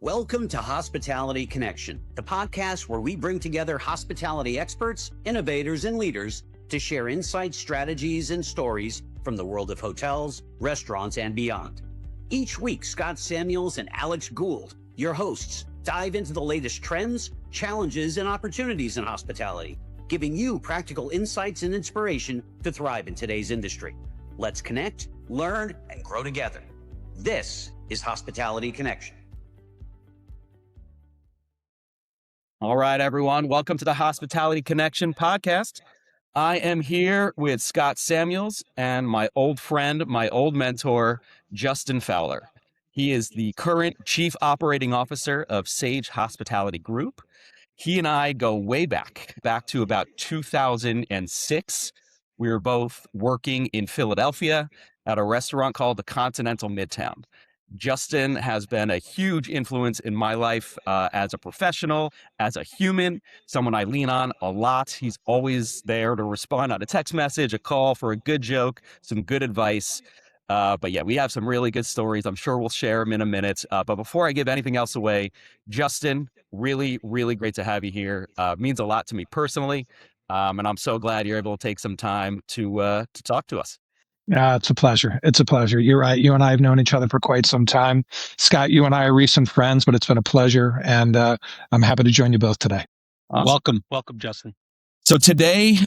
Welcome to Hospitality Connection, the podcast where we bring together hospitality experts, innovators, and leaders to share insights, strategies, and stories from the world of hotels, restaurants, and beyond. Each week, Scott Samuels and Alex Gould, your hosts, dive into the latest trends, challenges, and opportunities in hospitality, giving you practical insights and inspiration to thrive in today's industry. Let's connect, learn, and grow together. This is Hospitality Connection. All right, everyone. Welcome to the Hospitality Connection podcast. I am here with Scott Samuels and my old friend, my old mentor, Justin Fowler. He is the current Chief Operating Officer of Sage Hospitality Group. He and I go way back to about 2006. We were both working in Philadelphia at a restaurant called the Continental Midtown. Justin has been a huge influence in my life as a professional, as a human, someone I lean on a lot. He's always there to respond on a text message, a call for a good joke, some good advice. But yeah, we have some really good stories. I'm sure we'll share them in a minute. But before I give anything else away, Justin, really, really great to have you here. Means a lot to me personally. And I'm so glad you're able to take some time to talk to us. It's a pleasure. It's a pleasure. You're right. You and I have known each other for quite some time. Scott, you and I are recent friends, but it's been a pleasure. And I'm happy to join you both today. Awesome. Welcome, Justin. So today,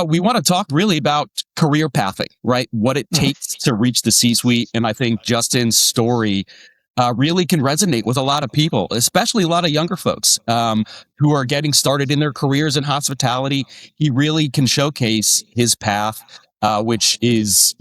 we want to talk really about career pathing, right? What it takes to reach the C-suite. And I think Justin's story really can resonate with a lot of people, especially a lot of younger folks who are getting started in their careers in hospitality. He really can showcase his path, which is,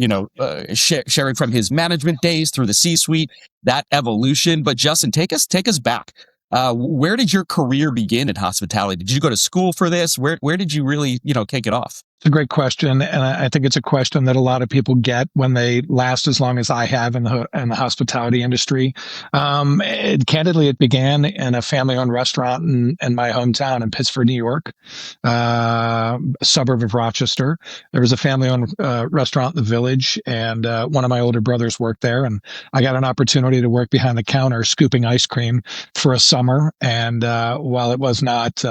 sharing from his management days through the C-suite, that evolution. But Justin, take us back. Where did your career begin in hospitality? Did you go to school for this? Where did you really, kick it off? It's a great question, and I think it's a question that a lot of people get when they last as long as I have in the hospitality industry. Candidly, it began in a family-owned restaurant in my hometown in Pittsford, New York, a suburb of Rochester. There was a family-owned restaurant in the village, and one of my older brothers worked there, and I got an opportunity to work behind the counter scooping ice cream for a summer. And while it was not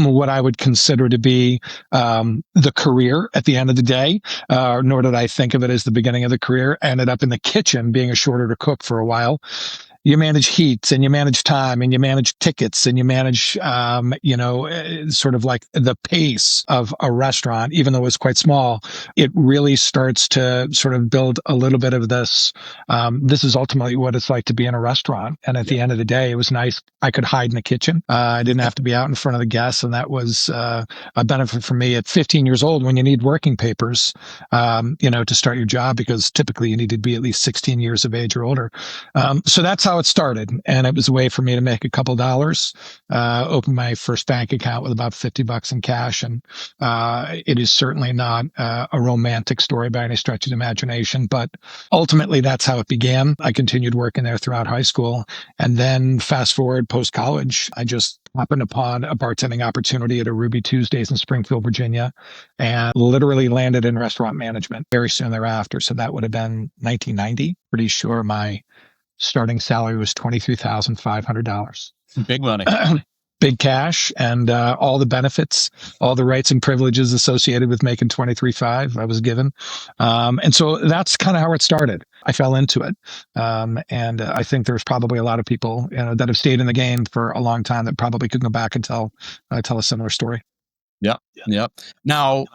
what I would consider to be the career at the end of the day, nor did I think of it as the beginning of the career. I ended up in the kitchen being a shorter to cook for a while. You manage heat and you manage time and you manage tickets and you manage, sort of like the pace of a restaurant, even though it's quite small. It really starts to sort of build a little bit of this. This is ultimately what it's like to be in a restaurant. And at the end of the day, it was nice. I could hide in the kitchen. I didn't have to be out in front of the guests. And that was a benefit for me at 15 years old when you need working papers, to start your job, because typically you need to be at least 16 years of age or older. So that's how it started. And it was a way for me to make a couple dollars, open my first bank account with about $50 in cash. And it is certainly not a romantic story by any stretch of the imagination, but ultimately that's how it began. I continued working there throughout high school. And then fast forward post-college, I just happened upon a bartending opportunity at a Ruby Tuesdays in Springfield, Virginia, and literally landed in restaurant management very soon thereafter. So that would have been 1990. Pretty sure my starting salary was $23,500. Big money. Big cash, and all the benefits, all the rights and privileges associated with making $23,500 I was given. And so that's kind of how it started. I fell into it. And I think there's probably a lot of people that have stayed in the game for a long time that probably could go back and tell a similar story. Yeah. Now,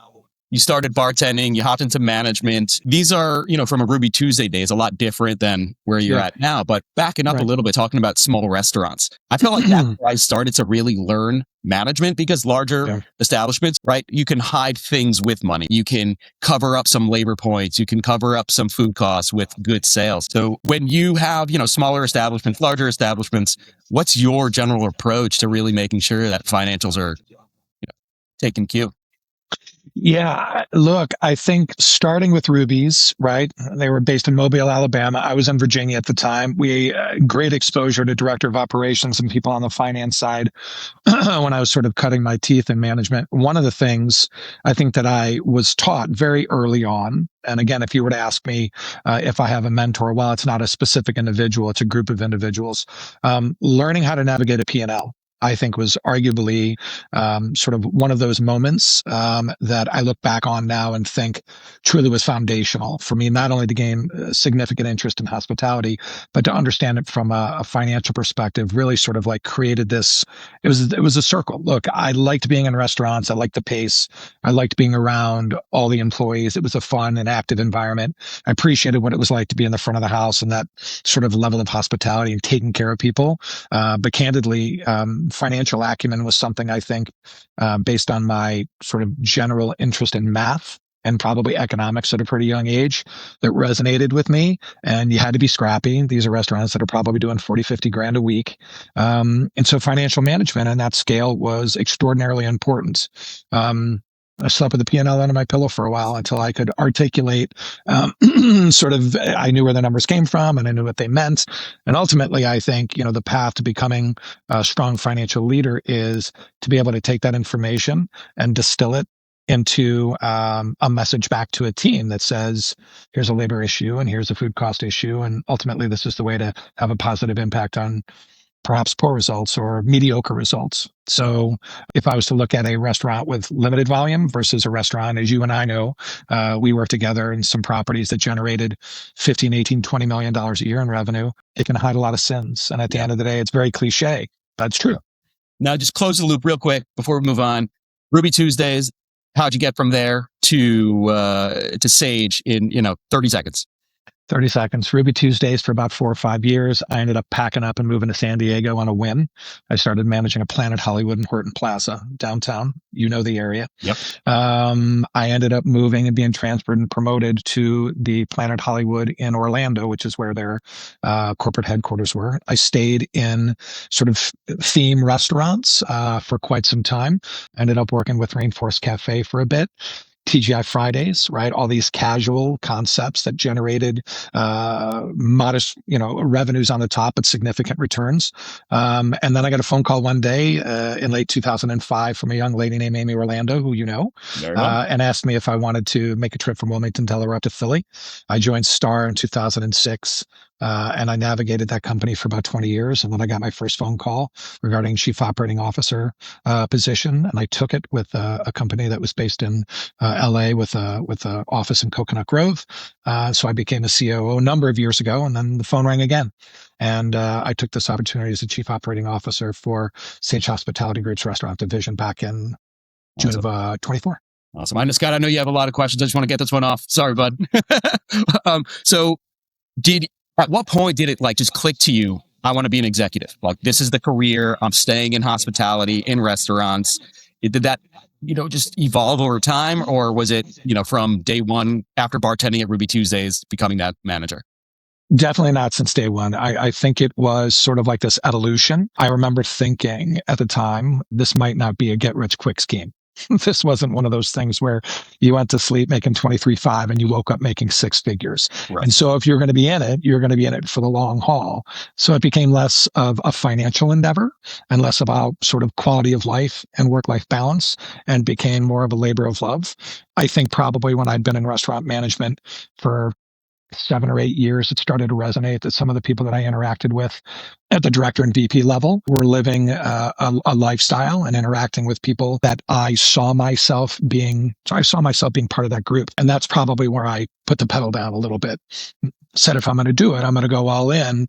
you started bartending, you hopped into management. These are, from a Ruby Tuesday days, a lot different than where you're at now. But backing up a little bit, talking about small restaurants, I feel like that's where I started to really learn management, because larger establishments, right? You can hide things with money. You can cover up some labor points. You can cover up some food costs with good sales. So when you have, smaller establishments, larger establishments, what's your general approach to really making sure that financials are, taken cue? Yeah, look, I think starting with Ruby's, right? They were based in Mobile, Alabama. I was in Virginia at the time. We great exposure to director of operations and people on the finance side when I was sort of cutting my teeth in management. One of the things I think that I was taught very early on, and again, if you were to ask me if I have a mentor, well, it's not a specific individual, it's a group of individuals. Learning how to navigate a P&L, I think, was arguably sort of one of those moments that I look back on now and think truly was foundational for me, not only to gain significant interest in hospitality, but to understand it from a financial perspective. Really, sort of like created this. It was a circle. Look, I liked being in restaurants. I liked the pace. I liked being around all the employees. It was a fun and active environment. I appreciated what it was like to be in the front of the house and that sort of level of hospitality and taking care of people. But candidly, financial acumen was something I think, based on my sort of general interest in math and probably economics at a pretty young age, that resonated with me. And you had to be scrappy. These are restaurants that are probably doing 40, 50 grand a week. And so financial management on that scale was extraordinarily important. I slept with the P&L under my pillow for a while until I could articulate, sort of, I knew where the numbers came from and I knew what they meant. And ultimately, I think, the path to becoming a strong financial leader is to be able to take that information and distill it into a message back to a team that says, here's a labor issue and here's a food cost issue. And ultimately, this is the way to have a positive impact on perhaps poor results or mediocre results. So if I was to look at a restaurant with limited volume versus a restaurant, as you and I know, we work together in some properties that generated 15, 18, $20 million a year in revenue. It can hide a lot of sins. And at the end of the day, it's very cliche. That's true. Now, just close the loop real quick before we move on. Ruby Tuesdays, how'd you get from there to Sage in 30 seconds? 30 seconds. Ruby Tuesdays for about 4 or 5 years. I ended up packing up and moving to San Diego on a whim. I started managing a Planet Hollywood in Horton Plaza, downtown. You know the area. Yep. I ended up moving and being transferred and promoted to the Planet Hollywood in Orlando, which is where their corporate headquarters were. I stayed in sort of theme restaurants for quite some time. Ended up working with Rainforest Cafe for a bit. TGI Fridays, right? All these casual concepts that generated modest, revenues on the top, but significant returns. And then I got a phone call one day in late 2005 from a young lady named Amy Orlando, who and asked me if I wanted to make a trip from Wilmington, Delaware up to Philly. I joined Star in 2006. And I navigated that company for about 20 years. And then I got my first phone call regarding chief operating officer position. And I took it with a company that was based in LA with a office in Coconut Grove. So I became a COO a number of years ago, and then the phone rang again. And I took this opportunity as a chief operating officer for Sage Hospitality Group's restaurant division back in June of 24. Awesome. Scott, I know you have a lot of questions. I just want to get this one off. Sorry, bud. At what point did it just click to you? I want to be an executive. This is the career. I'm staying in hospitality, in restaurants. Did that, just evolve over time, or was it, from day one after bartending at Ruby Tuesdays, becoming that manager? Definitely not since day one. I think it was sort of like this evolution. I remember thinking at the time, this might not be a get rich quick scheme. This wasn't one of those things where you went to sleep making 23.5 and you woke up making 6 figures. Right. And so if you're going to be in it, you're going to be in it for the long haul. So it became less of a financial endeavor and less about sort of quality of life and work-life balance, and became more of a labor of love. I think probably when I'd been in restaurant management for 7 or 8 years, it started to resonate that some of the people that I interacted with at the director and VP level were living a lifestyle and interacting with people that I saw myself being part of that group. And that's probably where I put the pedal down a little bit. Said, if I'm going to do it, I'm going to go all in,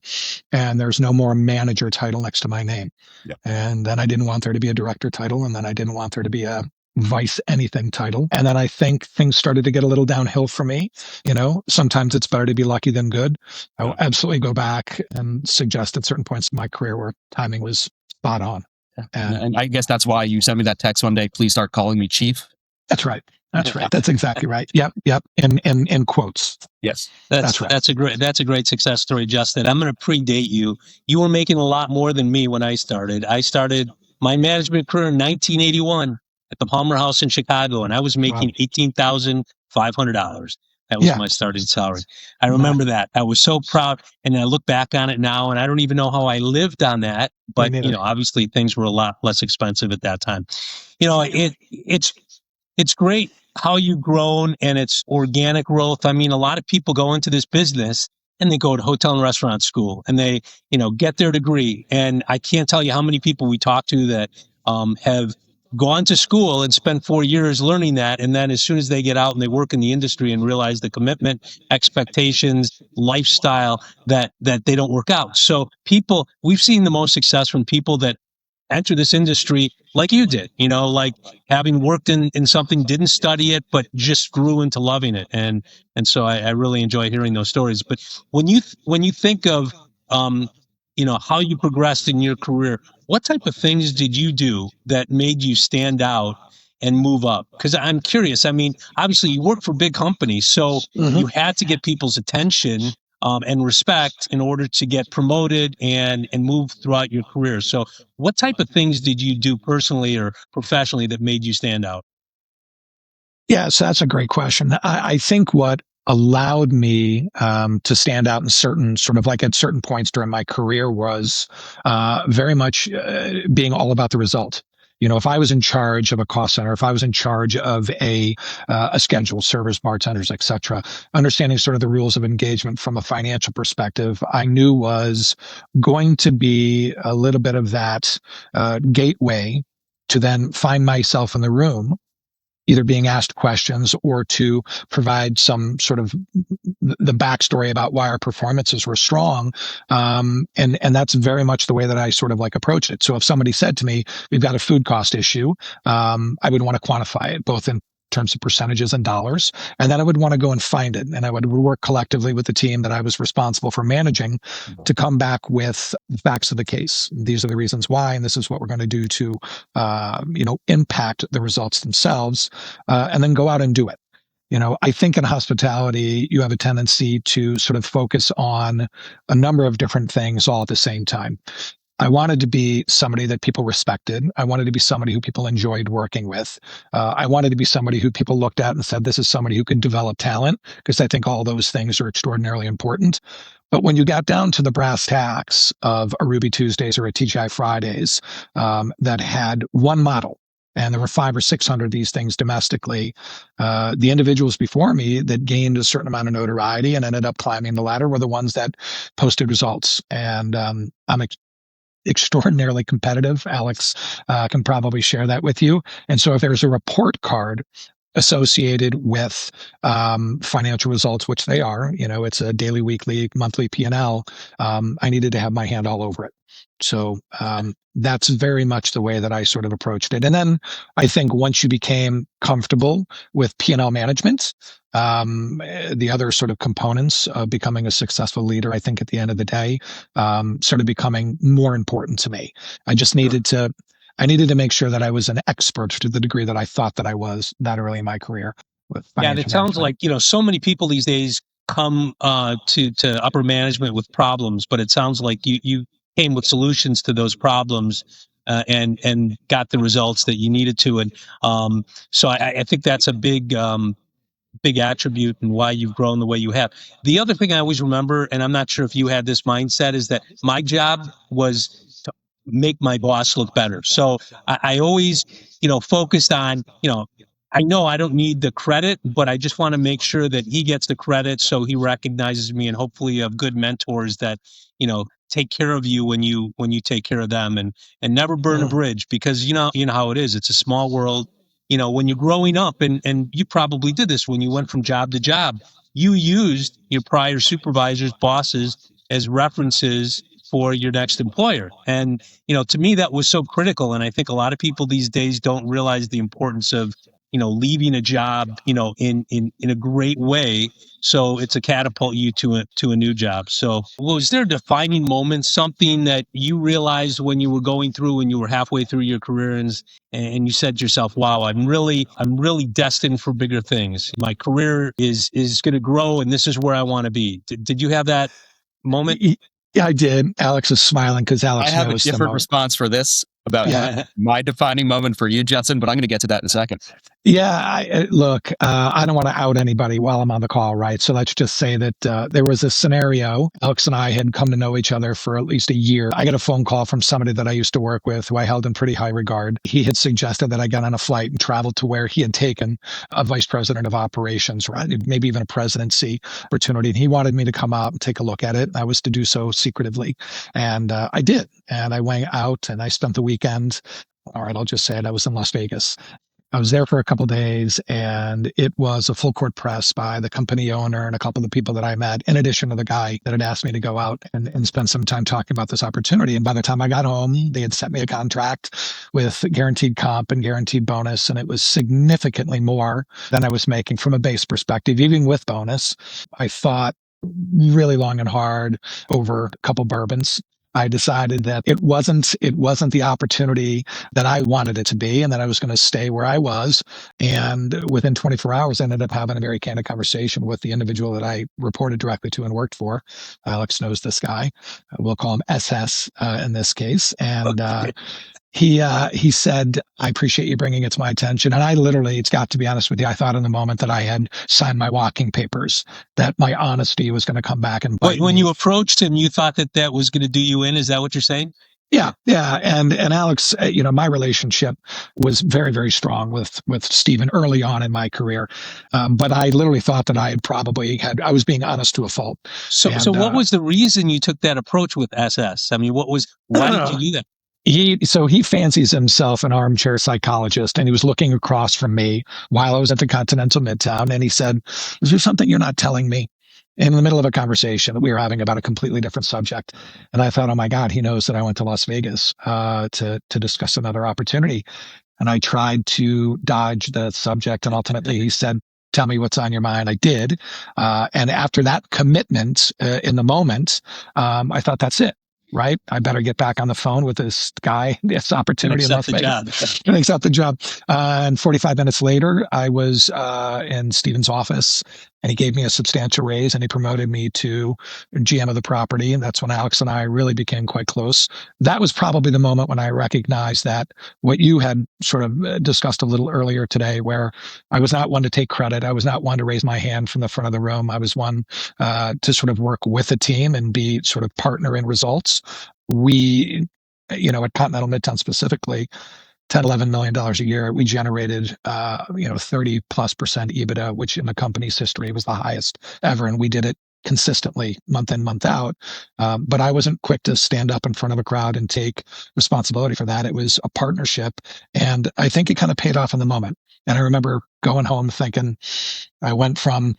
and there's no more manager title next to my name. Yep. And then I didn't want there to be a director title, and then I didn't want there to be a vice anything title. And then I think things started to get a little downhill for me. Sometimes it's better to be lucky than good. I will absolutely go back and suggest at certain points in my career where timing was spot on. And I guess that's why you sent me that text one day, please start calling me chief. That's right. That's right. That's exactly right. Yep. In quotes. Yes. That's right. That's a great success story, Justin. I'm going to predate you. You were making a lot more than me when I started. I started my management career in 1981. at the Palmer House in Chicago, and I was making $18,500. That was my starting salary. I remember that. I was so proud, and I look back on it now, and I don't even know how I lived on that. But obviously things were a lot less expensive at that time. It's great how you've grown, and it's organic growth. I mean, a lot of people go into this business and they go to hotel and restaurant school and they, get their degree. And I can't tell you how many people we talk to that have gone to school and spent 4 years learning that. And then as soon as they get out and they work in the industry and realize the commitment, expectations, lifestyle that they don't work out. So we've seen the most success from people that enter this industry like you did, like having worked in something, didn't study it, but just grew into loving it. And so I really enjoy hearing those stories. But when you think of, how you progressed in your career, what type of things did you do that made you stand out and move up? Because I'm curious. I mean, obviously you work for big companies, so you had to get people's attention and respect in order to get promoted and move throughout your career. So what type of things did you do personally or professionally that made you stand out? Yes, that's a great question. I think what allowed me to stand out in certain at certain points during my career was very much being all about the result. If I was in charge of a cost center, if I was in charge of a schedule, servers, bartenders, etc., understanding sort of the rules of engagement from a financial perspective, I knew was going to be a little bit of that gateway to then find myself in the room, either being asked questions or to provide some sort of the backstory about why our performances were strong. And that's very much the way that I sort of approached it. So if somebody said to me, we've got a food cost issue, I would want to quantify it both in terms of percentages and dollars. And then I would want to go and find it. And I would work collectively with the team that I was responsible for managing to come back with the facts of the case. These are the reasons why, and this is what we're going to do to, impact the results themselves, and then go out and do it. I think in hospitality, you have a tendency to sort of focus on a number of different things all at the same time. I wanted to be somebody that people respected. I wanted to be somebody who people enjoyed working with. I wanted to be somebody who people looked at and said, this is somebody who can develop talent, because I think all those things are extraordinarily important. But when you got down to the brass tacks of a Ruby Tuesdays or a TGI Fridays that had one model, and there were 500 or 600 of these things domestically, the individuals before me that gained a certain amount of notoriety and ended up climbing the ladder were the ones that posted results. And I'm extraordinarily competitive. Alex can probably share that with you. And so if there's a report card associated with financial results, which they are, it's a daily, weekly, monthly P&L, I needed to have my hand all over it. So that's very much the way that I sort of approached it. And then I think once you became comfortable with P&L management, the other sort of components of becoming a successful leader, I think at the end of the day, started becoming more important to me. I just needed to make sure that I was an expert to the degree that I thought that I was that early in my career. Yeah, and it sounds like, so many people these days come to upper management with problems, but it sounds like you came with solutions to those problems and got the results that you needed to. And so I think that's a big attribute and why you've grown the way you have. The other thing I always remember, and I'm not sure if you had this mindset, is that my job was to make my boss look better. So I always, focused on, I know I don't need the credit, but I just want to make sure that he gets the credit so he recognizes me, and hopefully you have good mentors that, take care of you when you take care of them, and never burn a bridge, because you know how it is. It's a small world. When you're growing up, and you probably did this when you went from job to job, you used your prior supervisors, bosses as references for your next employer. And, to me, that was so critical. And I think a lot of people these days don't realize the importance of, leaving a job, in a great way. So it's a catapult you to a new job. So was there a defining moment, something that you realized when you were going through, when you were halfway through your career, and you said to yourself, wow, I'm really destined for bigger things. My career is going to grow, and this is where I want to be. Did you have that moment? Yeah, I did. Alex is smiling because Alex I have a knows different response for this. about my defining moment for you, Justin, but I'm going to get to that in a second. Yeah, look, I don't want to out anybody while I'm on the call, right? So let's just say that there was a scenario. Alex and I had come to know each other for at least a year. I got a phone call from somebody that I used to work with who I held in pretty high regard. He had suggested that I get on a flight and travel to where he had taken a vice president of operations, right? Maybe even a presidency opportunity. And he wanted me to come out and take a look at it. I was to do so secretively. And I did. And I went out and I spent the weekend. All right, I'll just say it. I was in Las Vegas. I was there for a couple of days, and it was a full court press by the company owner and a couple of the people that I met, in addition to the guy that had asked me to go out and spend some time talking about this opportunity. And by the time I got home, they had sent me a contract with guaranteed comp and guaranteed bonus, and it was significantly more than I was making from a base perspective, even with bonus. I thought really long and hard over a couple bourbons. I decided that it wasn't the opportunity that I wanted it to be, and that I was going to stay where I was. And within 24 hours, I ended up having a very candid conversation with the individual that I reported directly to and worked for. Alex knows this guy. We'll call him SS in this case. And he said, "I appreciate you bringing it to my attention." And I literally, it's got to be honest with you, I thought in the moment that I had signed my walking papers, that my honesty was going to come back and bite When me. you approached him, you thought that was going to do you in? Is that what you're saying? Yeah. And Alex, my relationship was very, very strong with Stephen early on in my career. But I literally thought that I I was being honest to a fault. So what was the reason you took that approach with SS? I mean, why did you do that? He fancies himself an armchair psychologist, and he was looking across from me while I was at the Continental Midtown, and he said, "Is there something you're not telling me?" In the middle of a conversation that we were having about a completely different subject. And I thought, oh my God, he knows that I went to Las Vegas to discuss another opportunity. And I tried to dodge the subject, and ultimately he said, "Tell me what's on your mind." I did. And after that commitment in the moment, I thought, that's it. Right? I better get back on the phone with this guy, this opportunity in Las Vegas. And accept the job. And 45 minutes later, I was in Stephen's office, and he gave me a substantial raise, and he promoted me to GM of the property. And that's when Alex and I really became quite close. That was probably the moment when I recognized that what you had sort of discussed a little earlier today, where I was not one to take credit. I was not one to raise my hand from the front of the room. I was one to sort of work with a team and be sort of partner in results. We, at Continental Midtown specifically, $10-11 million a year, we generated, 30+% EBITDA, which in the company's history was the highest ever. And we did it consistently month in, month out. But I wasn't quick to stand up in front of a crowd and take responsibility for that. It was a partnership. And I think it kind of paid off in the moment. And I remember going home thinking, I went from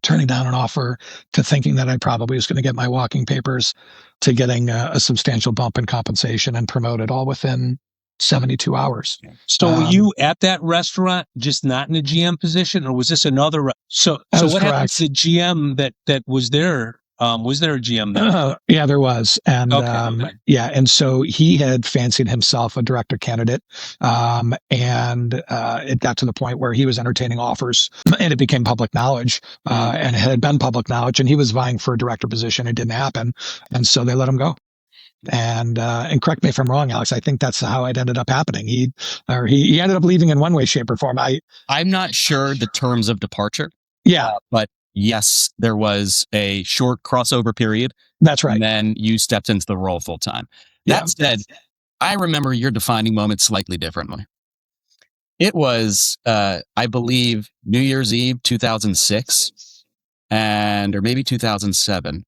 turning down an offer to thinking that I probably was going to get my walking papers, to getting a substantial bump in compensation and promoted all within 72 hours. So were you at that restaurant, just not in a GM position, or was this another? So what happened to the GM that was there? Was there a GM there? Yeah, there was. And okay. And so he had fancied himself a director candidate. And it got to the point where he was entertaining offers, and it became public knowledge, and it had been public knowledge, and he was vying for a director position. It didn't happen. And so they let him go. And correct me if I'm wrong, Alex, I think that's how it ended up happening. He ended up leaving in one way, shape, or form. I'm not sure the terms of departure. Yeah. But yes, there was a short crossover period. That's right. And then you stepped into the role full time. That said, I remember your defining moment slightly differently. It was, I believe, New Year's Eve, 2006, or maybe 2007.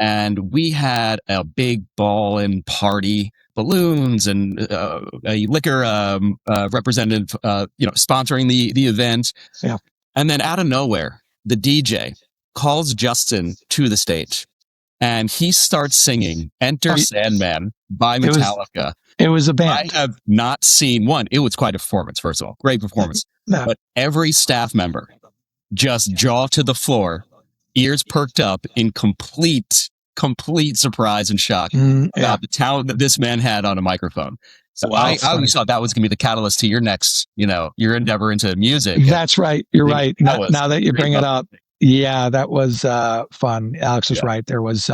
And we had a big ball and party, balloons and a liquor representative, sponsoring the event. Yeah. And then out of nowhere, the DJ calls Justin to the stage, and he starts singing "Enter Sandman" by Metallica. It was a band. I have not seen one. It was quite a performance, first of all. Great performance. No. But every staff member just jaw to the floor, ears perked up in complete surprise and shock about the talent that this man had on a microphone. So I always thought that was going to be the catalyst to your next, your endeavor into music. That's right. You're right. Now that you bring it up. Yeah, that was fun. Alex was right. There was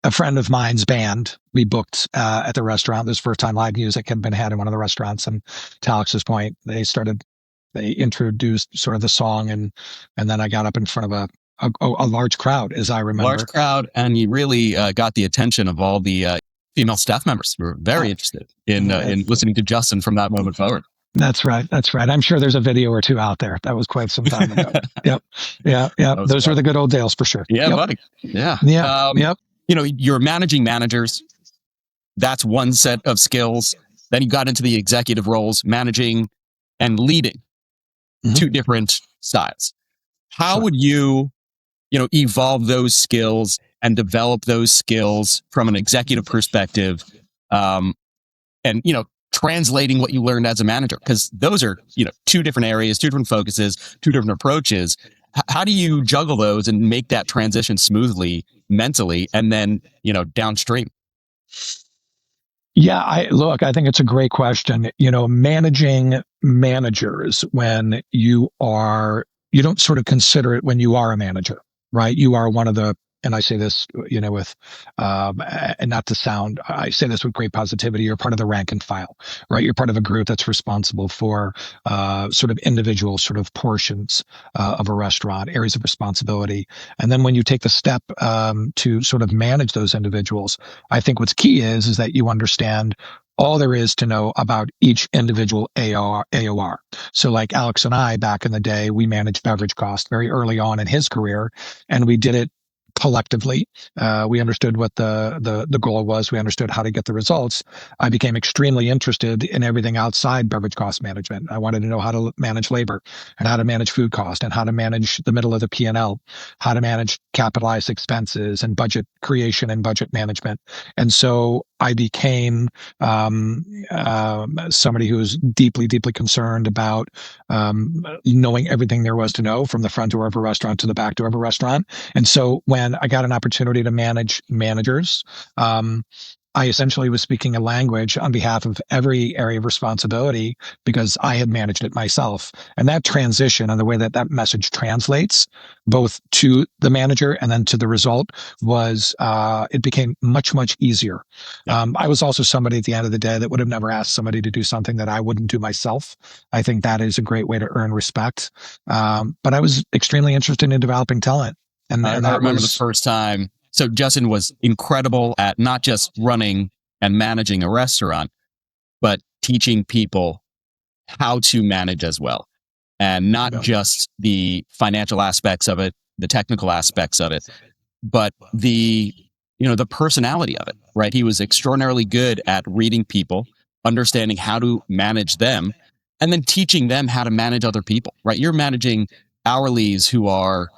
a friend of mine's band we booked at the restaurant. This first time live music had been had in one of the restaurants. And to Alex's point, they introduced sort of the song, and then I got up in front of a large crowd, as I remember. Large crowd, and you really got the attention of all the female staff members who were very interested in listening to Justin from that moment forward. That's right. I'm sure there's a video or two out there. That was quite some time ago. Yep. Yeah. Those were the good old days for sure. Yeah, yep. buddy. Yeah. Yep. You're managing managers. That's one set of skills. Then you got into the executive roles, managing and leading, two different styles. How would you evolve those skills and develop those skills from an executive perspective, and translating what you learned as a manager? Because those are two different areas, two different focuses, two different approaches. How do you juggle those and make that transition smoothly, mentally, and then downstream? Yeah, I think it's a great question. Managing managers when you don't sort of consider it when you are a manager, right? You are one of the, and I say this, with, and not to sound, I say this with great positivity. You're part of the rank and file, right? You're part of a group that's responsible for sort of individual sort of portions of a restaurant, areas of responsibility. And then when you take the step to sort of manage those individuals, I think what's key is that you understand all there is to know about each individual AOR. So like Alex and I, back in the day, we managed beverage costs very early on in his career, and we did it collectively. We understood what the goal was. We understood how to get the results. I became extremely interested in everything outside beverage cost management. I wanted to know how to manage labor and how to manage food cost and how to manage the middle of the P&L, how to manage capitalized expenses and budget creation and budget management. And so I became somebody who was deeply, deeply concerned about knowing everything there was to know, from the front door of a restaurant to the back door of a restaurant. And so when I got an opportunity to manage managers, I essentially was speaking a language on behalf of every area of responsibility because I had managed it myself. And that transition and the way that message translates both to the manager and then to the result was, it became much, much easier. I was also somebody at the end of the day that would have never asked somebody to do something that I wouldn't do myself. I think that is a great way to earn respect. But I was extremely interested in developing talent. And I remember the first time. So Justin was incredible at not just running and managing a restaurant, but teaching people how to manage as well. And not just the financial aspects of it, the technical aspects of it, but the personality of it, right? He was extraordinarily good at reading people, understanding how to manage them, and then teaching them how to manage other people, right? You're managing hourlies who are,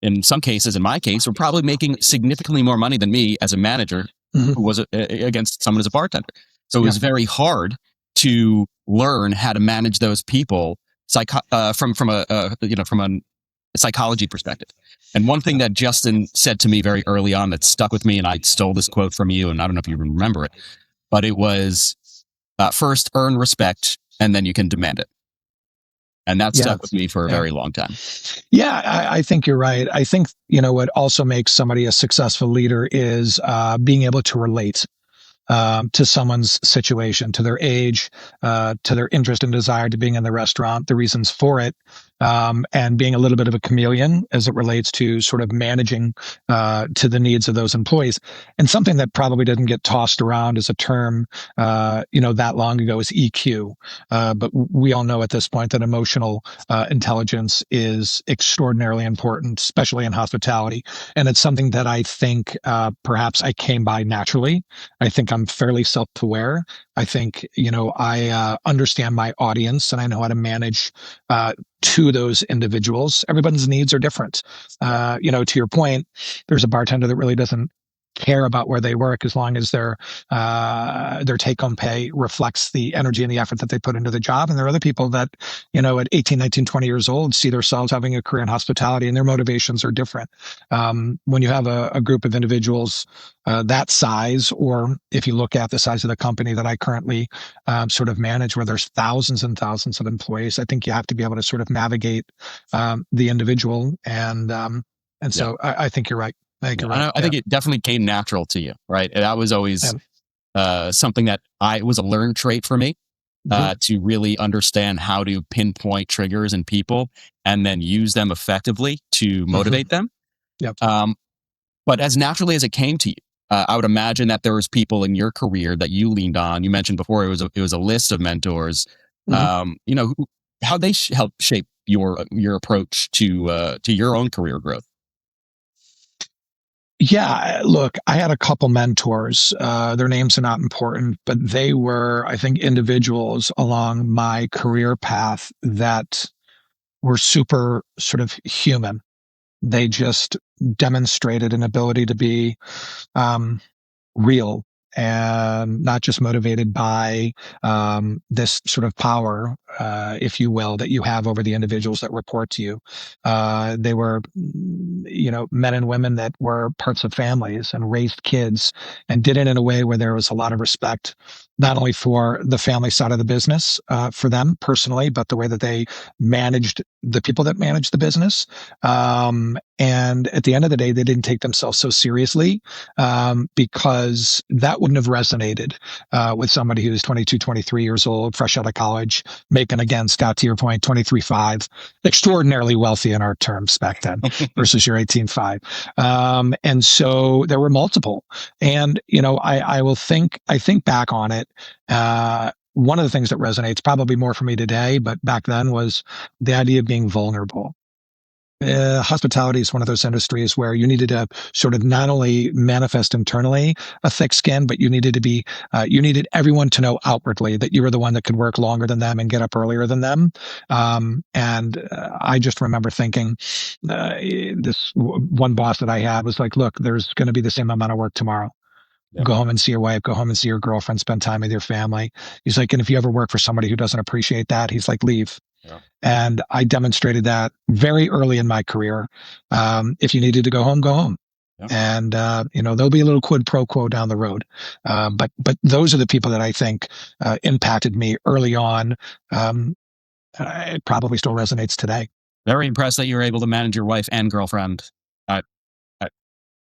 in some cases, in my case, were probably making significantly more money than me as a manager who was against someone as a bartender. So it was very hard to learn how to manage those people from a psychology perspective. And one thing that Justin said to me very early on that stuck with me, and I stole this quote from you, and I don't know if you remember it, but it was, first earn respect, and then you can demand it. And that stuck with me for a very long time. Yeah, I think you're right. I think, what also makes somebody a successful leader is being able to relate to someone's situation, to their age, to their interest and desire to being in the restaurant, the reasons for it, and being a little bit of a chameleon as it relates to sort of managing to the needs of those employees. And something that probably didn't get tossed around as a term, that long ago is EQ. But we all know at this point that emotional intelligence is extraordinarily important, especially in hospitality. And it's something that I think perhaps I came by naturally. I think I'm fairly self-aware. I think, I understand my audience and I know how to manage to those individuals. Everyone's needs are different. To your point, there's a bartender that really doesn't care about where they work as long as their take-home pay reflects the energy and the effort that they put into the job. And there are other people that, at 18, 19, 20 years old, see themselves having a career in hospitality, and their motivations are different. When you have a group of individuals that size, or if you look at the size of the company that I currently sort of manage, where there's thousands and thousands of employees, I think you have to be able to sort of navigate the individual. And so I think you're right. I agree. Yeah. I think it definitely came natural to you, right? That was always something that was a learned trait for me. To really understand how to pinpoint triggers in people and then use them effectively to motivate them. Yep. But as naturally as it came to you, I would imagine that there was people in your career that you leaned on. You mentioned before it was a list of mentors. How they help shape your approach to your own career growth. Yeah, look, I had a couple mentors. Their names are not important, but they were, I think, individuals along my career path that were super sort of human. They just demonstrated an ability to be real and not just motivated by this sort of power, if you will, that you have over the individuals that report to you. They were, men and women that were parts of families and raised kids and did it in a way where there was a lot of respect, not only for the family side of the business, for them personally, but the way that they managed the people that managed the business. And at the end of the day, they didn't take themselves so seriously, because that wouldn't have resonated with somebody who's 22, 23 years old, fresh out of college, making, again, Scott, to your point, 23.5, extraordinarily wealthy in our terms back then versus your 18.5. And so there were multiple. And, I think back on it. One of the things that resonates probably more for me today, but back then, was the idea of being vulnerable. Hospitality is one of those industries where you needed to sort of not only manifest internally a thick skin, but you needed everyone to know outwardly that you were the one that could work longer than them and get up earlier than them. I just remember thinking, this one boss that I had was like, look, there's going to be the same amount of work tomorrow. Yep. Go home and see your wife, go home and see your girlfriend, spend time with your family. He's like, and if you ever work for somebody who doesn't appreciate that, he's like, leave. Yeah. And I demonstrated that very early in my career. If you needed to go home, go home. Yeah. And, there'll be a little quid pro quo down the road. But those are the people that I think impacted me early on. It probably still resonates today. Very impressed that you were able to manage your wife and girlfriend.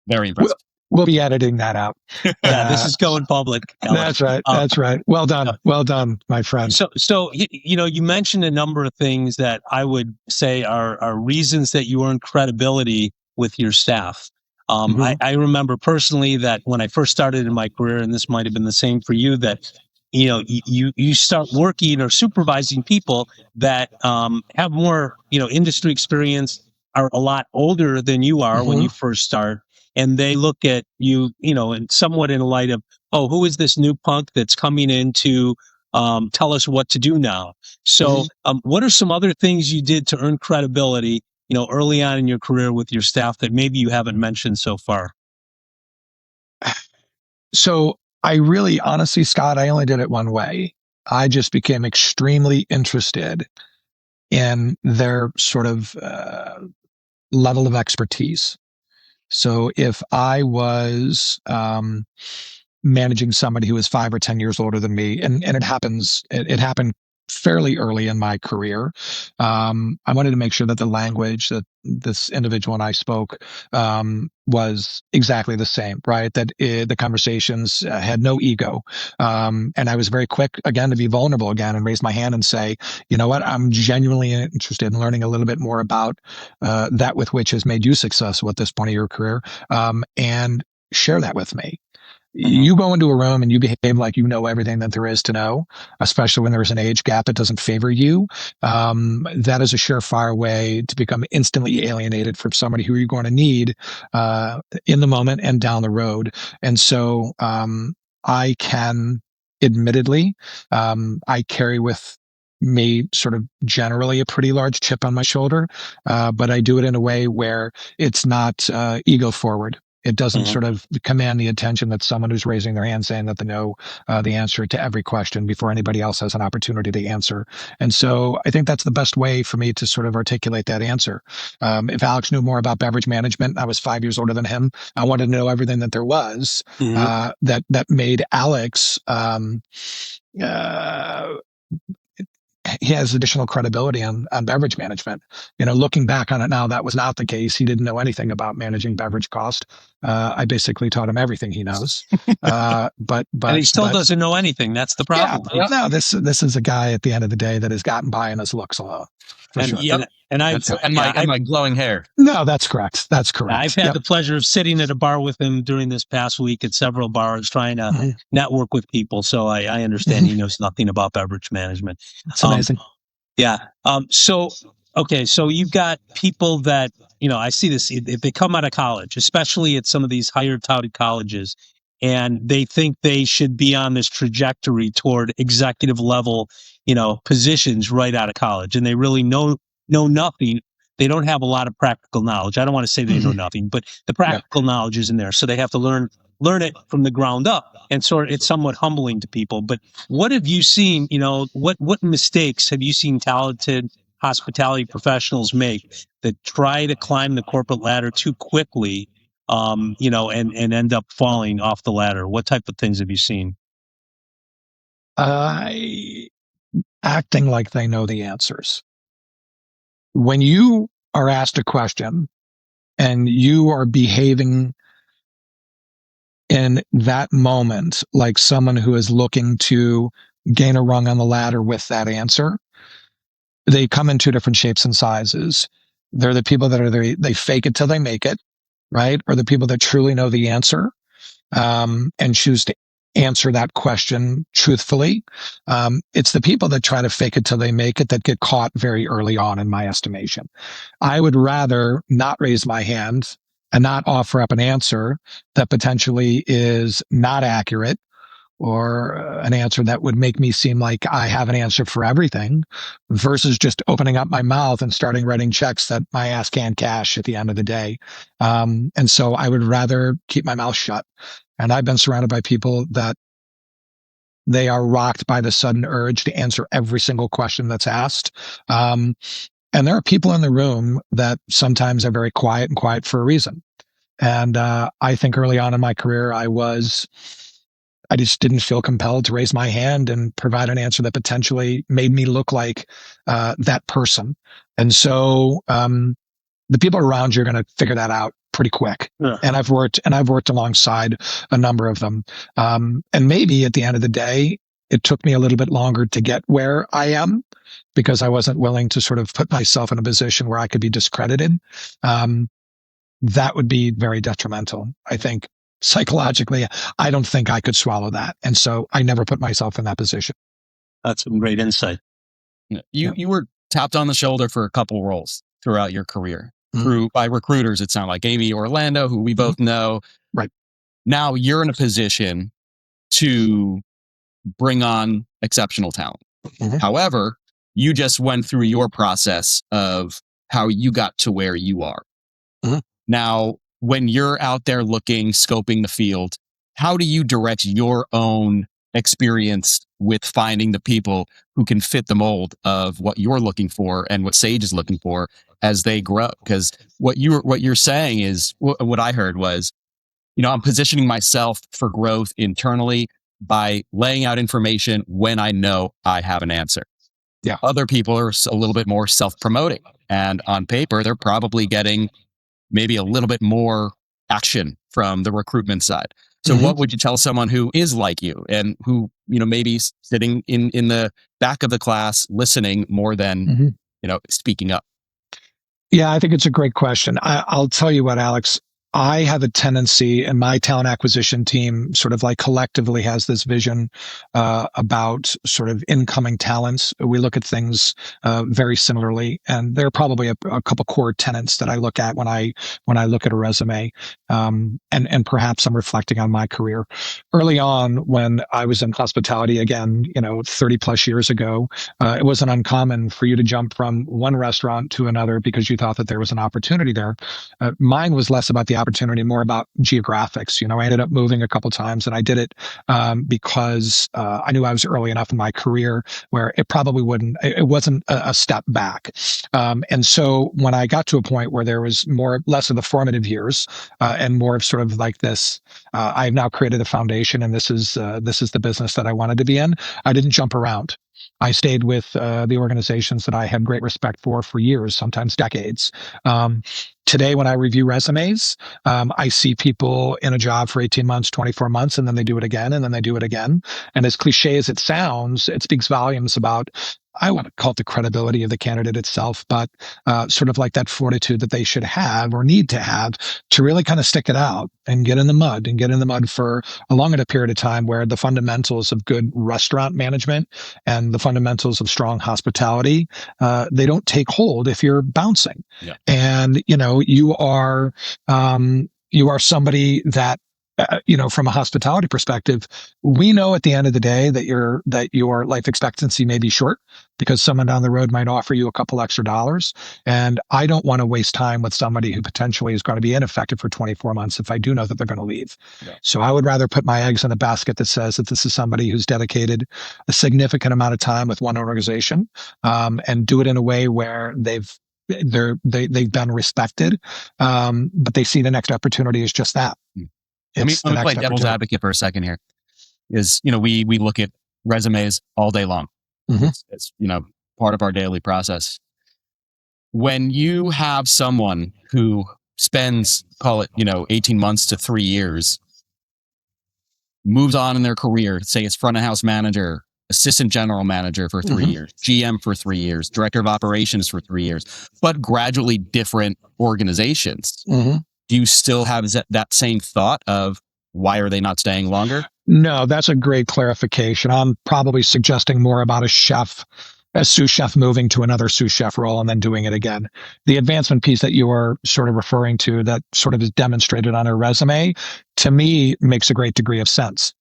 Very impressed. We'll be editing that out. Yeah, this is going public. Ellen. That's right. That's right. Well done. Well done, my friend. So you mentioned a number of things that I would say are reasons that you earn credibility with your staff. I remember personally that when I first started in my career, and this might have been the same for you, that you start working or supervising people that have more industry experience, are a lot older than you are when you first start. And they look at you, and somewhat in a light of, oh, who is this new punk that's coming in to tell us what to do now? So what are some other things you did to earn credibility, early on in your career with your staff that maybe you haven't mentioned so far? So I really, honestly, Scott, I only did it one way. I just became extremely interested in their sort of level of expertise. So if I was managing somebody who was 5 or 10 years older than me, and it happened fairly early in my career, I wanted to make sure that the language that this individual and I spoke was exactly the same, right? That the conversations had no ego. And I was very quick, again, to be vulnerable again and raise my hand and say, you know what, I'm genuinely interested in learning a little bit more about that with which has made you successful at this point of your career, and share that with me. You go into a room and you behave like you know everything that there is to know, especially when there's an age gap that doesn't favor you. That is a surefire way to become instantly alienated from somebody who you're going to need in the moment and down the road. And so I can, admittedly, I carry with me sort of generally a pretty large chip on my shoulder, but I do it in a way where it's not ego forward. It doesn't sort of command the attention that someone who's raising their hand saying that they know the answer to every question before anybody else has an opportunity to answer. And so I think that's the best way for me to sort of articulate that answer. If Alex knew more about beverage management, I was 5 years older than him. I wanted to know everything that there was that made Alex he has additional credibility on beverage management. Looking back on it now, that was not the case. He didn't know anything about managing beverage cost. I basically taught him everything he knows. But he still doesn't know anything. That's the problem. Yeah, no, this is a guy at the end of the day that has gotten by on his looks alone. And my glowing hair. No, that's correct. That's correct. I've had the pleasure of sitting at a bar with him during this past week at several bars trying to network with people. So I understand he knows nothing about beverage management. It's amazing. So you've got people that, I see this, if they come out of college, especially at some of these higher touted colleges, and they think they should be on this trajectory toward executive level, positions right out of college, and they really know nothing. They don't have a lot of practical knowledge. I don't want to say they know nothing, but the practical knowledge isn't there. So they have to learn it from the ground up. And so it's somewhat humbling to people. But what have you seen, what mistakes have you seen talented hospitality professionals make that try to climb the corporate ladder too quickly, and end up falling off the ladder? What type of things have you seen? Acting like they know the answers. When you are asked a question and you are behaving in that moment like someone who is looking to gain a rung on the ladder with that answer, they come in two different shapes and sizes. They're the people that they fake it till they make it, right? Or the people that truly know the answer, and choose to answer that question truthfully. It's the people that try to fake it till they make it that get caught very early on, in my estimation. I would rather not raise my hand and not offer up an answer that potentially is not accurate, or an answer that would make me seem like I have an answer for everything, versus just opening up my mouth and starting writing checks that my ass can't cash at the end of the day. And so I would rather keep my mouth shut. And I've been surrounded by people that they are rocked by the sudden urge to answer every single question that's asked. And there are people in the room that sometimes are very quiet and quiet for a reason. And I think early on in my career, I just didn't feel compelled to raise my hand and provide an answer that potentially made me look like that person. And so the people around you are going to figure that out pretty quick. Yeah. And I've worked alongside a number of them. And maybe at the end of the day, it took me a little bit longer to get where I am because I wasn't willing to sort of put myself in a position where I could be discredited. That would be very detrimental, I think. Psychologically, I don't think I could swallow that. And so I never put myself in that position. That's some great insight. You were tapped on the shoulder for a couple roles throughout your career by recruiters. It sounded like Amy Orlando, who we both know. Right. Now you're in a position to bring on exceptional talent. However, you just went through your process of how you got to where you are. Now, when you're out there looking, scoping the field, how do you direct your own experience with finding the people who can fit the mold of what you're looking for and what Sage is looking for as they grow? Because what you're saying is what I heard was, I'm positioning myself for growth internally by laying out information when I know I have an answer. Yeah. Other people are a little bit more self-promoting, and on paper, they're probably getting maybe a little bit more action from the recruitment side. So what would you tell someone who is like you and who, maybe sitting in the back of the class, listening more than, speaking up? Yeah, I think it's a great question. I'll tell you what, Alex, I have a tendency, and my talent acquisition team sort of like collectively has this vision about sort of incoming talents. We look at things very similarly, and there are probably a couple core tenets that I look at when I look at a resume, and perhaps I'm reflecting on my career. Early on, when I was in hospitality, again, 30 plus years ago, it wasn't uncommon for you to jump from one restaurant to another because you thought that there was an opportunity there. Mine was less about the opportunity, more about geographics. I ended up moving a couple times, and I did it because I knew I was early enough in my career where it wasn't a step back. And so when I got to a point where there was less of the formative years and more of sort of like this, I've now created a foundation, and this is the business that I wanted to be in. I didn't jump around. I stayed with the organizations that I had great respect for years, sometimes decades. Today, when I review resumes, I see people in a job for 18 months, 24 months, and then they do it again, and then they do it again. And as cliche as it sounds, it speaks volumes about, I want to call it the credibility of the candidate itself, but sort of like that fortitude that they should have or need to have to really kind of stick it out and get in the mud for a long enough period of time where the fundamentals of good restaurant management and the fundamentals of strong hospitality, they don't take hold if you're bouncing. Yeah. And, you are somebody that, from a hospitality perspective, we know at the end of the day that your life expectancy may be short because someone down the road might offer you a couple extra dollars. And I don't want to waste time with somebody who potentially is going to be ineffective for 24 months if I do know that they're going to leave. Yeah. So I would rather put my eggs in a basket that says that this is somebody who's dedicated a significant amount of time with one organization, and do it in a way where they've been respected, but they see the next opportunity as just that. Let me play devil's advocate for a second here. We look at resumes all day long. Mm-hmm. It's part of our daily process. When you have someone who spends, call it, 18 months to 3 years, moves on in their career, say it's front of house manager, assistant general manager for 3 years, GM for 3 years, director of operations for 3 years, but gradually different organizations. Mm-hmm. Do you still have that same thought of why are they not staying longer? No, that's a great clarification. I'm probably suggesting more about a sous chef moving to another sous chef role and then doing it again. The advancement piece that you are sort of referring to that sort of is demonstrated on a resume, to me, makes a great degree of sense.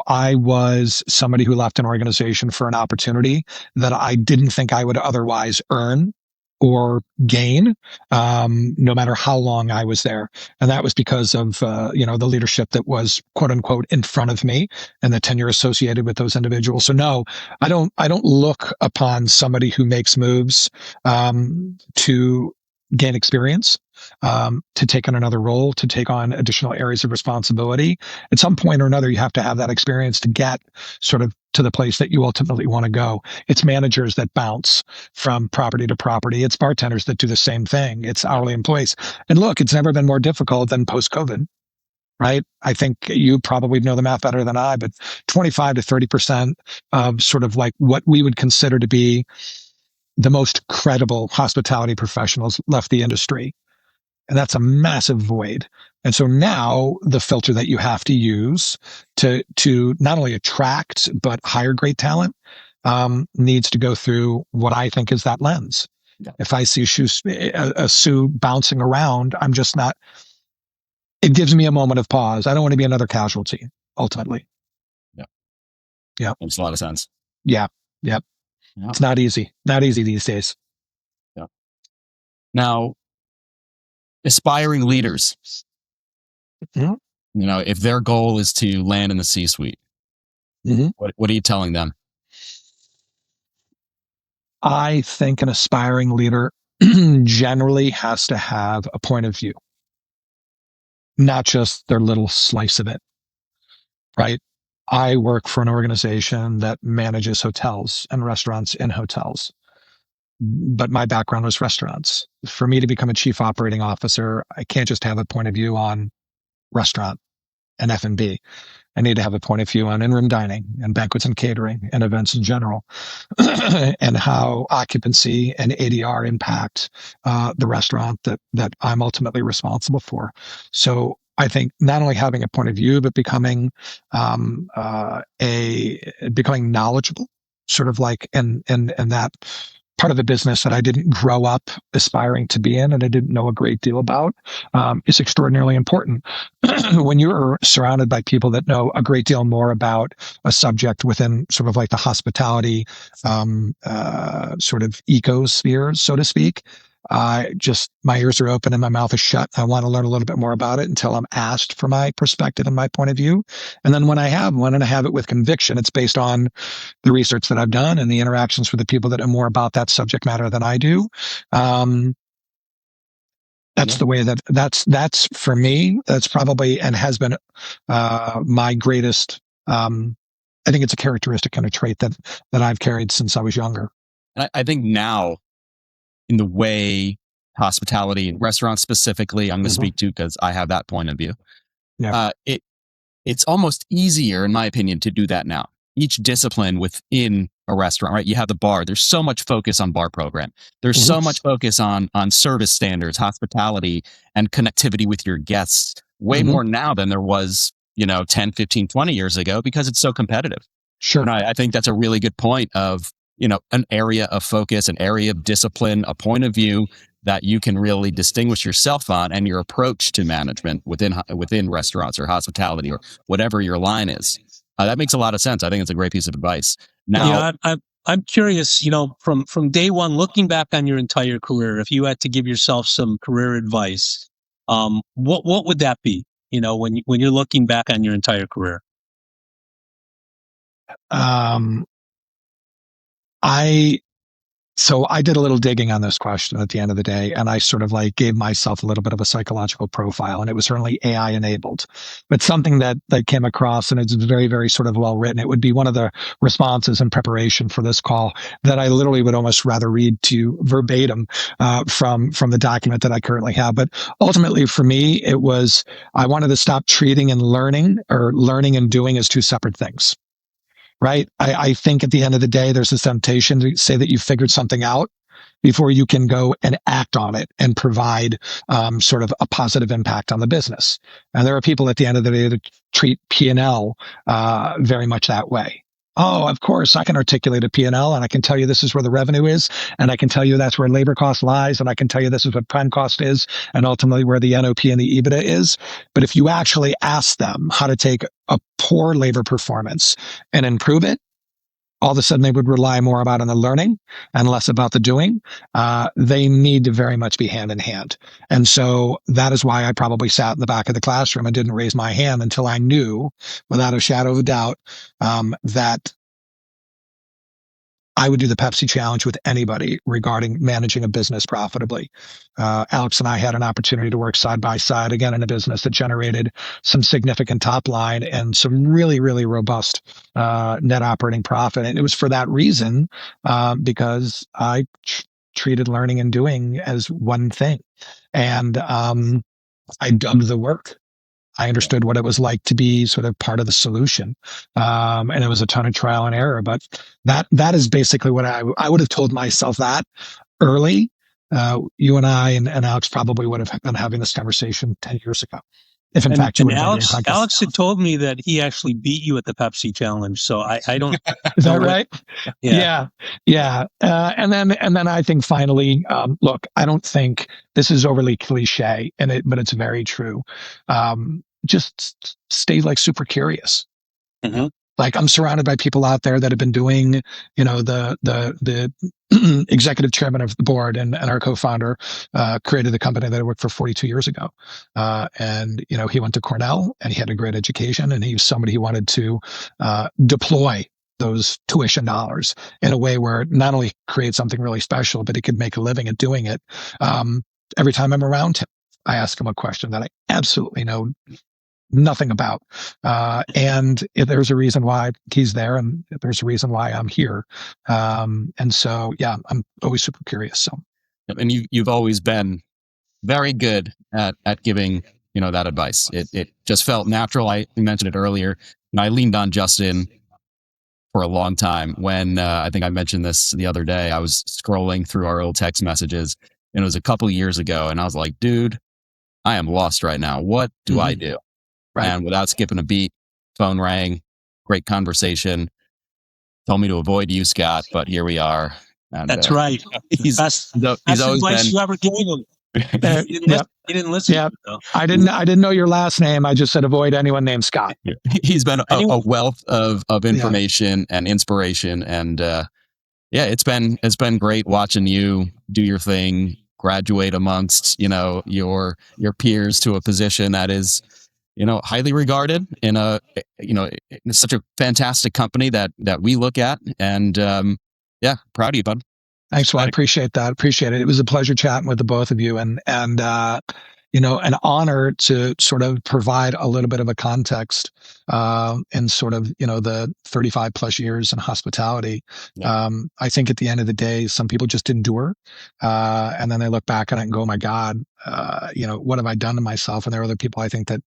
I was somebody who left an organization for an opportunity that I didn't think I would otherwise earn or gain, no matter how long I was there. And that was because of, the leadership that was quote unquote in front of me and the tenure associated with those individuals. So no, I don't look upon somebody who makes moves, to gain experience, to take on another role, to take on additional areas of responsibility. At some point or another, you have to have that experience to get sort of to the place that you ultimately want to go. It's managers that bounce from property to property. It's bartenders that do the same thing. It's hourly employees. And look, it's never been more difficult than post-COVID, right? I think you probably know the math better than I, but 25 to 30% of sort of like what we would consider to be the most credible hospitality professionals left the industry. And that's a massive void. And so now the filter that you have to use to not only attract, but hire great talent, needs to go through what I think is that lens. Yeah. If I see a Sue bouncing around, I'm just not, it gives me a moment of pause. I don't want to be another casualty, ultimately. Yeah. Yeah. Makes a lot of sense. Yeah. Yep. Yeah. It's not easy. Not easy these days. Yeah. Now, aspiring leaders, if their goal is to land in the C-suite, what are you telling them? I think an aspiring leader generally has to have a point of view, not just their little slice of it, right? I work for an organization that manages hotels and restaurants in hotels, but my background was restaurants. For me to become a chief operating officer, I can't just have a point of view on restaurant and F&B. I need to have a point of view on in-room dining and banquets and catering and events in general, and how occupancy and ADR impact the restaurant that I'm ultimately responsible for. So I think not only having a point of view, but becoming becoming knowledgeable, sort of like in that part of the business that I didn't grow up aspiring to be in and I didn't know a great deal about, is extraordinarily important. When you're surrounded by people that know a great deal more about a subject within sort of like the hospitality sort of ecosphere, so to speak, my ears are open and my mouth is shut. I want to learn a little bit more about it until I'm asked for my perspective and my point of view. And then when I have one and I have it with conviction, it's based on the research that I've done and the interactions with the people that know more about that subject matter than I do. That's the way that's for me. That's probably and has been my greatest I think it's a characteristic and a trait that I've carried since I was younger. And I think now, in the way hospitality and restaurants specifically, I'm going to speak to because I have that point of view. Yeah. It's almost easier, in my opinion, to do that now. Each discipline within a restaurant, right? You have the bar. There's so much focus on bar program. There's so much focus on service standards, hospitality, and connectivity with your guests. Way more now than there was, 10, 15, 20 years ago, because it's so competitive. Sure. And I think that's a really good point of, an area of focus, an area of discipline, a point of view that you can really distinguish yourself on, and your approach to management within restaurants or hospitality or whatever your line is. That makes a lot of sense. I think it's a great piece of advice. Now, I'm curious, from day one, looking back on your entire career, if you had to give yourself some career advice, what would that be? When you're looking back on your entire career. So I did a little digging on this question at the end of the day, and I sort of like gave myself a little bit of a psychological profile, and it was certainly AI enabled, but something that came across, and it's very, very sort of well written. It would be one of the responses in preparation for this call that I literally would almost rather read to you verbatim from the document that I currently have. But ultimately for me, it was, I wanted to stop treating and learning and doing as two separate things. Right. I think at the end of the day, there's this temptation to say that you figured something out before you can go and act on it and provide sort of a positive impact on the business. And there are people at the end of the day that treat P&L very much that way. Oh, of course, I can articulate a P&L, and I can tell you this is where the revenue is, and I can tell you that's where labor cost lies, and I can tell you this is what prime cost is, and ultimately where the NOP and the EBITDA is. But if you actually ask them how to take a poor labor performance and improve it, all of a sudden they would rely more about on the learning and less about the doing. They need to very much be hand in hand. And so that is why I probably sat in the back of the classroom and didn't raise my hand until I knew, without a shadow of a doubt, that I would do the Pepsi challenge with anybody regarding managing a business profitably. Alex and I had an opportunity to work side by side again in a business that generated some significant top line and some really, really robust net operating profit. And it was for that reason, because I treated learning and doing as one thing. And I dug the work. I understood what it was like to be sort of part of the solution. And it was a ton of trial and error, but that is basically what I would have told myself that early. You and I and Alex probably would have been having this conversation 10 years ago. If in fact you would have been Alex had told me that he actually beat you at the Pepsi challenge. So I don't. Is that right? Yeah. And then I think finally, look, I don't think this is overly cliche, but it's very true. Just stay like super curious. Mm-hmm. Like I'm surrounded by people out there that have been doing, the executive chairman of the board and our co-founder created the company that I worked for 42 years ago. And he went to Cornell and he had a great education, and he was somebody who wanted to deploy those tuition dollars in a way where it not only create something really special, but he could make a living at doing it. Every time I'm around him, I ask him a question that I absolutely know nothing about. And there's a reason why he's there, and there's a reason why I'm here. And so, yeah, I'm always super curious. So, and you've always been very good at giving, that advice. It just felt natural. I mentioned it earlier, and I leaned on Justin for a long time when, I think I mentioned this the other day. I was scrolling through our old text messages, and it was a couple of years ago. And I was like, dude, I am lost right now. What do I do? Right. And without skipping a beat, phone rang, great conversation. Told me to avoid you, Scott, but here we are. And, that's right. He's always been. You ever gave him. He didn't listen. Yeah, I didn't know your last name. I just said avoid anyone named Scott. He's been a wealth of information and inspiration, and it's been great watching you do your thing, graduate amongst your peers to a position that is highly regarded in in such a fantastic company that we look at, and proud of you, bud. Thanks. Well, I appreciate that. Appreciate it. It was a pleasure chatting with the both of you. And an honor to sort of provide a little bit of a context and sort of, the 35 plus years in hospitality. Yeah. I think at the end of the day, some people just endure. And then they look back on it and go, oh my God, what have I done to myself? And there are other people I think that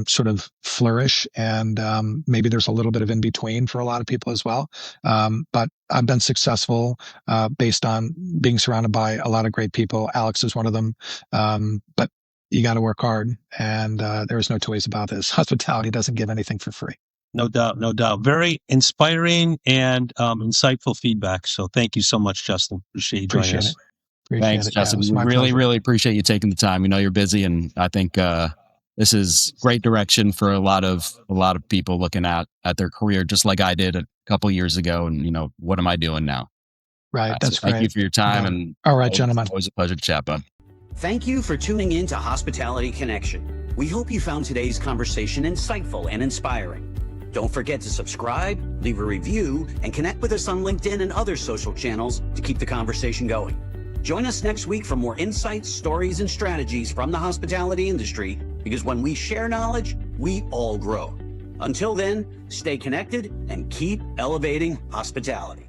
sort of flourish. And maybe there's a little bit of in between for a lot of people as well. But I've been successful based on being surrounded by a lot of great people. Alex is one of them. But you got to work hard, and there's no two ways about this. Hospitality doesn't give anything for free. No doubt, no doubt. Very inspiring and insightful feedback. So thank you so much, Justin. Appreciate you joining us. Thanks, Justin. We really appreciate you taking the time. You're busy, and I think this is great direction for a lot of people looking at their career, just like I did a couple years ago. And what am I doing now? Right. That's great. Thank you for your time. And all right, gentlemen. Always a pleasure to chat, bud. Thank you for tuning in to Hospitality Connection. We hope you found today's conversation insightful and inspiring. Don't forget to subscribe, leave a review, and connect with us on LinkedIn and other social channels to keep the conversation going. Join us next week for more insights, stories, and strategies from the hospitality industry, because when we share knowledge, we all grow. Until then, stay connected and keep elevating hospitality.